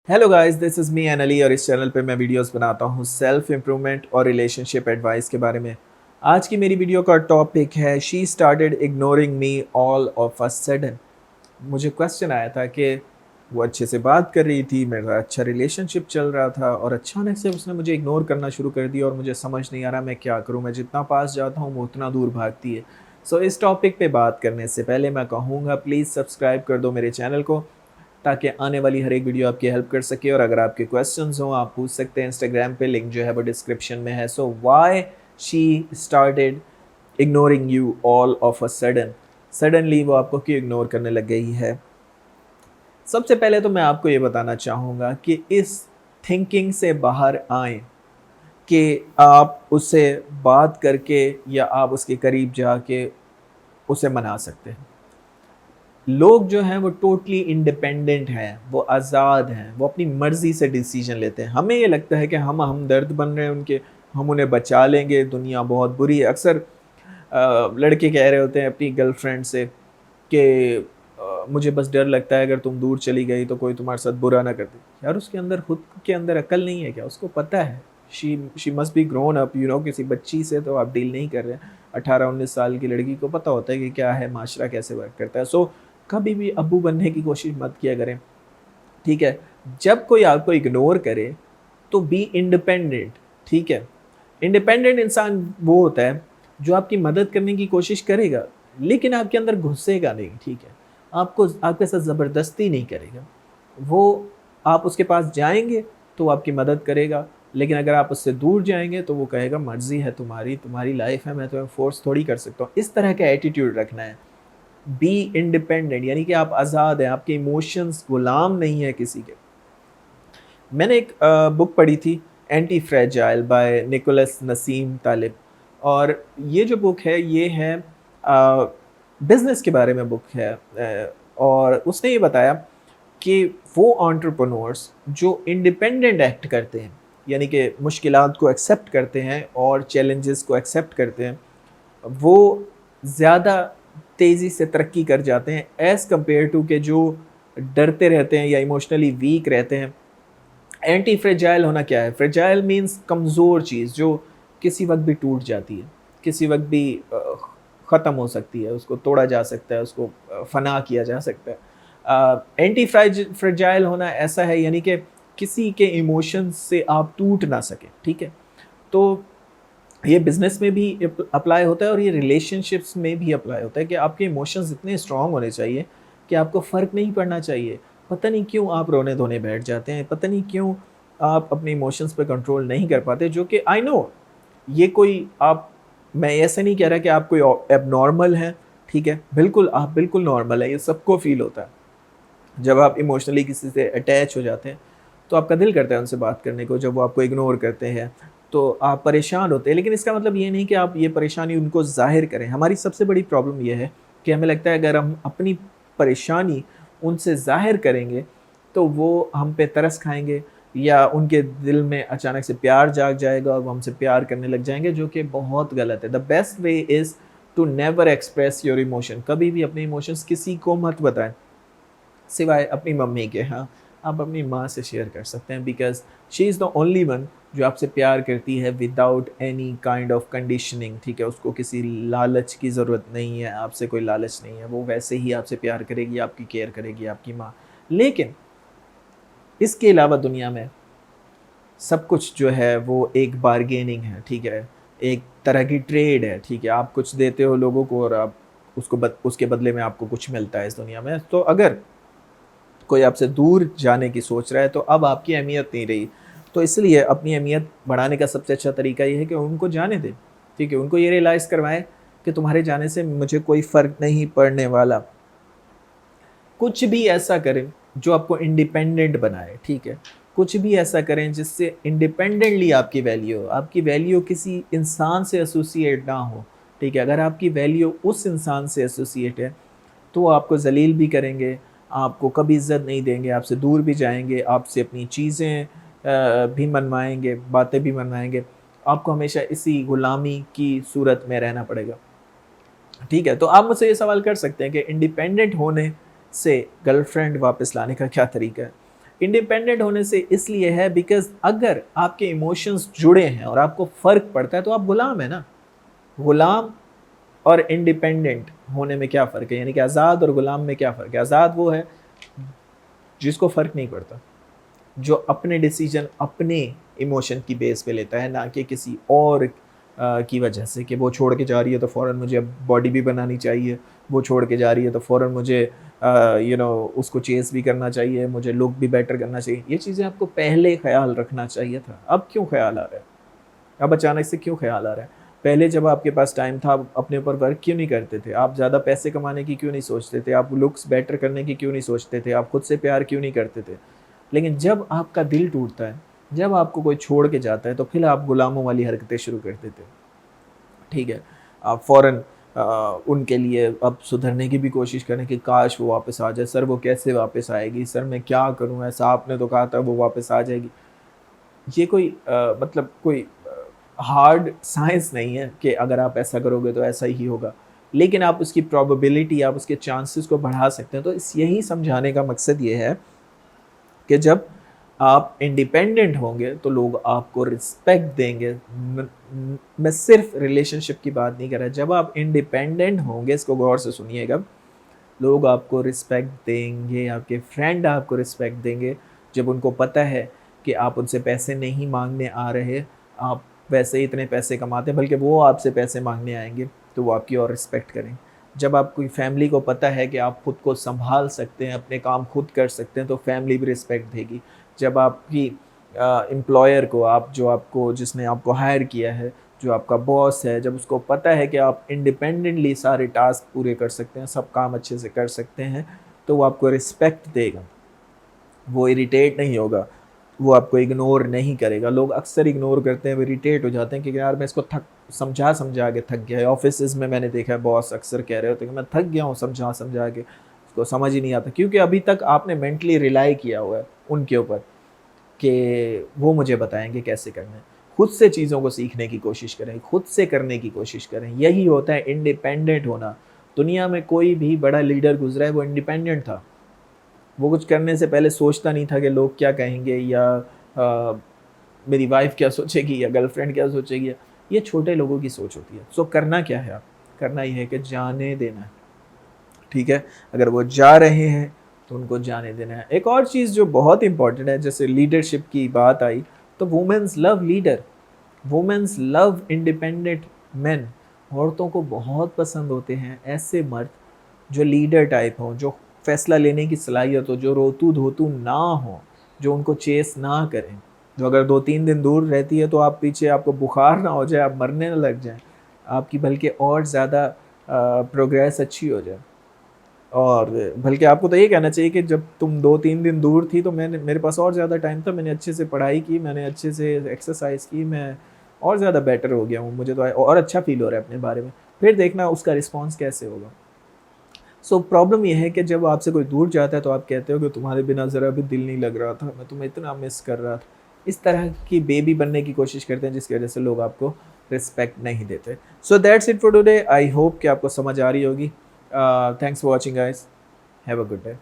Hello guys, this is me N Ali और इस channel पे मैं वीडियोस बनाता हूँ सेल्फ इम्प्रूवमेंट और रिलेशनशिप एडवाइस के बारे में। आज की मेरी वीडियो का टॉपिक है she started ignoring me all of a sudden. मुझे क्वेश्चन आया था कि वो अच्छे से बात कर रही थी, मेरा अच्छा रिलेशनशिप चल रहा था और अचानक से उसने मुझे इग्नोर करना शुरू कर दिया और मुझे समझ नहीं आ रहा मैं क्या करूँ। मैं जितना पास जाता हूँ वो उतना दूर भागती है। सो इस टॉपिक पे बात करने से पहले मैं कहूँगा प्लीज़ सब्सक्राइब कर दो मेरे चैनल को, ताकि आने वाली हर एक वीडियो आपकी हेल्प कर सके। और अगर आपके क्वेश्चंस हों आप पूछ सकते हैं इंस्टाग्राम पे, लिंक जो है वो डिस्क्रिप्शन में है। So why she started ignoring you all of a sudden, suddenly वो आपको क्यों इग्नोर करने लग गई है। सबसे पहले तो मैं आपको ये बताना चाहूँगा कि इस थिंकिंग से बाहर आएँ कि आप उससे बात करके या आप उसके करीब जाके उसे मना सकते हैं। लोग जो हैं वो टोटली इंडिपेंडेंट हैं, वो आज़ाद हैं, वो अपनी मर्ज़ी से डिसीजन लेते हैं। हमें ये लगता है कि हम हमदर्द बन रहे हैं उनके, हम उन्हें बचा लेंगे, दुनिया बहुत बुरी है। अक्सर लड़के कह रहे होते हैं अपनी गर्लफ्रेंड से कि मुझे बस डर लगता है अगर तुम दूर चली गई तो कोई तुम्हारे साथ बुरा ना कर दे। यार उसके अंदर, खुद के अंदर अक्ल नहीं है क्या? उसको पता है, she must be grown up, you know. किसी बच्ची से तो आप डील नहीं कर रहे हैं। 18-19 साल की लड़की को पता होता है कि क्या है माशरा, कैसे वर्क करता है। सो कभी भी अब्बू बनने की कोशिश मत किया करें, ठीक है? जब कोई आपको इग्नोर करे तो बी इंडिपेंडेंट, ठीक है? इंडिपेंडेंट इंसान वो होता है जो आपकी मदद करने की कोशिश करेगा लेकिन आपके अंदर घुसेगा नहीं, ठीक है? आपको आपके साथ ज़बरदस्ती नहीं करेगा। वो, आप उसके पास जाएँगे तो वो आपकी मदद करेगा, लेकिन अगर आप उससे दूर जाएँगे तो वो कहेगा मर्ज़ी है तुम्हारी, तुम्हारी लाइफ़ है, मैं तुम्हें फ़ोर्स थोड़ी कर सकता हूँ। इस तरह का एटीट्यूड रखना है। बी इंडिपेंडेंट यानी कि आप आज़ाद हैं, आपके इमोशंस गुलाम नहीं है किसी के। मैंने एक बुक पढ़ी थी, antifragile by Nicholas Nassim Taleb. और ये जो बुक है ये है बिज़नेस के बारे में बुक है। और उसने ये बताया कि वो एंटरप्रेन्योर्स जो इंडिपेंडेंट एक्ट करते हैं, यानी कि मुश्किलात को एक्सेप्ट करते हैं और चैलेंजेस को एक्सेप्ट करते हैं, वो ज़्यादा तेज़ी से तरक्की कर जाते हैं एज़ कम्पेयर टू के जो डरते रहते हैं या इमोशनली वीक रहते हैं। एंटी फ्रेजाइल होना क्या है? फ्रेजाइल मीन्स कमज़ोर चीज़ जो किसी वक़्त भी टूट जाती है, किसी वक़्त भी ख़त्म हो सकती है, उसको तोड़ा जा सकता है, उसको फ़ना किया जा सकता है। एंटी फ्रेजाइल होना ऐसा है यानी कि किसी के इमोशंस से आप टूट ना सकें, ठीक है? तो ये बिज़नेस में भी अप्लाई होता है और ये रिलेशनशिप्स में भी अप्लाई होता है कि आपके इमोशंस इतने स्ट्रॉन्ग होने चाहिए कि आपको फ़र्क नहीं पड़ना चाहिए। पता नहीं क्यों आप रोने-धोने बैठ जाते हैं, पता नहीं क्यों आप अपने इमोशंस पे कंट्रोल नहीं कर पाते, जो कि आई नो ये कोई आप, मैं ऐसा नहीं कह रहा कि आप कोई एबनॉर्मल हैं, ठीक है? बिल्कुल, आप बिल्कुल नॉर्मल हैं, ये सबको फ़ील होता है। जब आप इमोशनली किसी से अटैच हो जाते हैं, तो आपका दिल करता है उनसे बात करने को। जब वो आपको इग्नोर करते हैं, तो आप परेशान होते हैं, लेकिन इसका मतलब ये नहीं कि आप ये परेशानी उनको ज़ाहिर करें। हमारी सबसे बड़ी प्रॉब्लम ये है कि हमें लगता है अगर हम अपनी परेशानी उनसे ज़ाहिर करेंगे, तो वो हम पे तरस खाएँगे या उनके दिल में अचानक से प्यार जाग जाएगा और वो हमसे प्यार करने लग जाएँगे, जो कि बहुत गलत है। The best way is to never express your emotion. कभी भी अपने इमोशंस किसी को मत बताएँ। सिवाय अपनी मम्मी के, हाँ, आप अपनी माँ से शेयर कर सकते हैं because she is the only one जो आपसे प्यार करती है without any kind of conditioning, ठीक है? उसको किसी लालच की ज़रूरत नहीं है, आपसे कोई लालच नहीं है, वो वैसे ही आपसे प्यार करेगी, आपकी केयर करेगी, आपकी माँ। लेकिन इसके अलावा दुनिया में सब कुछ जो है वो एक बार्गेनिंग है, ठीक है? एक तरह की ट्रेड है, ठीक है? आप कुछ देते हो लोगों को और आप उसके बदले में आपको कुछ मिलता है इस दुनिया में। तो अगर कोई आपसे दूर जाने की सोच रहा है तो अब आपकी अहमियत नहीं रही। तो इसलिए अपनी अहमियत बढ़ाने का सबसे अच्छा तरीका ये है कि उनको जाने दें, ठीक है? उनको ये रियलाइज़ करवाएँ कि तुम्हारे जाने से मुझे कोई फ़र्क नहीं पड़ने वाला। कुछ भी ऐसा करें जो आपको इंडिपेंडेंट बनाए, ठीक है? कुछ भी ऐसा करें जिससे इंडिपेंडेंटली आपकी वैल्यू हो। आपकी वैल्यू किसी इंसान से एसोसिएट ना हो, ठीक है? अगर आपकी वैल्यू उस इंसान से एसोसिएट है तो वो आपको ज़लील भी करेंगे, आपको कभी इज़्ज़त नहीं देंगे, आपसे दूर भी जाएँगे, आपसे अपनी चीज़ें भी मनवाएँगे, बातें भी मनवाएँगे। आपको हमेशा इसी गुलामी की सूरत में रहना पड़ेगा, ठीक है? तो आप मुझसे ये सवाल कर सकते हैं कि इंडिपेंडेंट होने से गर्लफ्रेंड वापस लाने का क्या तरीका है? इंडिपेंडेंट होने से इसलिए है बिकॉज अगर आपके इमोशंस जुड़े हैं और आपको फ़र्क पड़ता है तो आप गुलाम है ना। गुलाम और इंडिपेंडेंट होने में क्या फ़र्क है, यानी कि आज़ाद और गुलाम में क्या फ़र्क है। आज़ाद वो है जिसको फ़र्क नहीं पड़ता, जो अपने डिसीजन अपने इमोशन की बेस पे लेता है, ना कि किसी और की वजह से कि वो छोड़ के जा रही है तो फ़ौरन मुझे अब बॉडी भी बनानी चाहिए, वो छोड़ के जा रही है तो फ़ौरन मुझे उसको चेस भी करना चाहिए, मुझे लुक भी बेटर करना चाहिए। ये चीज़ें आपको पहले ख्याल रखना चाहिए था, अब क्यों ख्याल आ रहा है? अब अचानक से क्यों ख्याल आ रहा है? पहले जब आपके पास टाइम था, आप अपने ऊपर वर्क क्यों नहीं करते थे? आप ज़्यादा पैसे कमाने की क्यों नहीं सोचते थे? आप लुक्स बेटर करने की क्यों नहीं सोचते थे? आप खुद से प्यार क्यों नहीं करते थे? लेकिन जब आपका दिल टूटता है, जब आपको कोई छोड़ के जाता है, तो फिर आप गुलामों वाली हरकतें शुरू कर देते हो। ठीक है, आप फ़ौरन उनके लिए अब सुधरने की भी कोशिश करें कि काश वो वापस आ जाए। सर वो कैसे वापस आएगी? सर मैं क्या करूँ? ऐसा आपने तो कहा था वो वापस आ जाएगी। ये कोई मतलब कोई हार्ड साइंस नहीं है कि अगर आप ऐसा करोगे तो ऐसा ही होगा, लेकिन आप उसकी प्रोबेबिलिटी, आप उसके चांसेस को बढ़ा सकते हैं। तो इस यही समझाने का मकसद ये है कि जब आप इंडिपेंडेंट होंगे तो लोग आपको रिस्पेक्ट देंगे। मैं सिर्फ रिलेशनशिप की बात नहीं कर रहा, जब आप इंडिपेंडेंट होंगे, इसको गौर से सुनिएगा, लोग आपको रिस्पेक्ट देंगे, आपके फ्रेंड आपको रिस्पेक्ट देंगे। जब उनको पता है कि आप उनसे पैसे नहीं मांगने आ रहे, आप वैसे ही इतने पैसे कमाते हैं, बल्कि वो आपसे पैसे मांगने आएंगे, तो वो आपकी और रिस्पेक्ट करेंगे। जब आपकी फैमिली को पता है कि आप खुद को संभाल सकते हैं, अपने काम खुद कर सकते हैं, तो फैमिली भी रिस्पेक्ट देगी। जब आपकी एम्प्लॉयर को, आप जो आपको जिसने आपको हायर किया है, जो आपका बॉस है, जब उसको पता है कि आप इंडिपेंडेंटली सारे टास्क पूरे कर सकते हैं, सब काम अच्छे से कर सकते हैं, तो वो आपको रिस्पेक्ट देगा, वो इरिटेट नहीं होगा, वो आपको इग्नोर नहीं करेगा। लोग अक्सर इग्नोर करते हैं, वो इरिटेट हो जाते हैं कि यार मैं इसको समझा समझा के थक गया है। ऑफिस में मैंने देखा है बॉस अक्सर कह रहे होते हैं कि मैं थक गया हूँ समझा समझा के, उसको समझ ही नहीं आता, क्योंकि अभी तक आपने मेंटली रिलाई किया हुआ है उनके ऊपर कि वो मुझे बताएंगे कैसे करना है। खुद से चीज़ों को सीखने की कोशिश करें, खुद से करने की कोशिश करें, यही होता है इंडिपेंडेंट होना। दुनिया में कोई भी बड़ा लीडर गुजरा है वो इंडिपेंडेंट था। वो कुछ करने से पहले सोचता नहीं था कि लोग क्या कहेंगे, या मेरी वाइफ क्या सोचेगी, या गर्लफ्रेंड क्या सोचेगी। ये छोटे लोगों की सोच होती है। सो करना क्या है, आप करना ये है कि जाने देना है। ठीक है, अगर वो जा रहे हैं तो उनको जाने देना है। एक और चीज़ जो बहुत इंपॉर्टेंट है, जैसे लीडरशिप की बात आई, तो women's love leader, women's love independent man. औरतों को बहुत पसंद होते हैं ऐसे मर्द जो लीडर टाइप हों, जो फैसला लेने की सलाहियत हो, जो रोतू धोतू ना हो, जो उनको चेस ना करें, जो अगर 2-3 दिन दूर रहती है तो आप पीछे, आपको बुखार ना हो जाए, आप मरने ना लग जाएं, आपकी बल्कि और ज़्यादा प्रोग्रेस अच्छी हो जाए। और बल्कि आपको तो ये कहना चाहिए कि जब तुम 2-3 दिन दूर थी तो मेरे पास और ज़्यादा टाइम था, मैंने अच्छे से पढ़ाई की, मैंने अच्छे से एक्सरसाइज की, मैं और ज़्यादा बेटर हो गया हूँ, मुझे तो और अच्छा फील हो रहा है अपने बारे में। फिर देखना उसका रिस्पॉन्स कैसे होगा। सो प्रॉब्लम ये है कि जब आपसे कोई दूर जाता है तो आप कहते हो कि तुम्हारे बिना ज़रा भी दिल नहीं लग रहा था, मैं तुम्हें इतना मिस कर रहा था। इस तरह की बेबी बनने की कोशिश करते हैं, जिसकी वजह से लोग आपको रिस्पेक्ट नहीं देते। So that's it for today. I hope कि आपको समझ आ रही होगी। Thanks for watching guys, have a good day.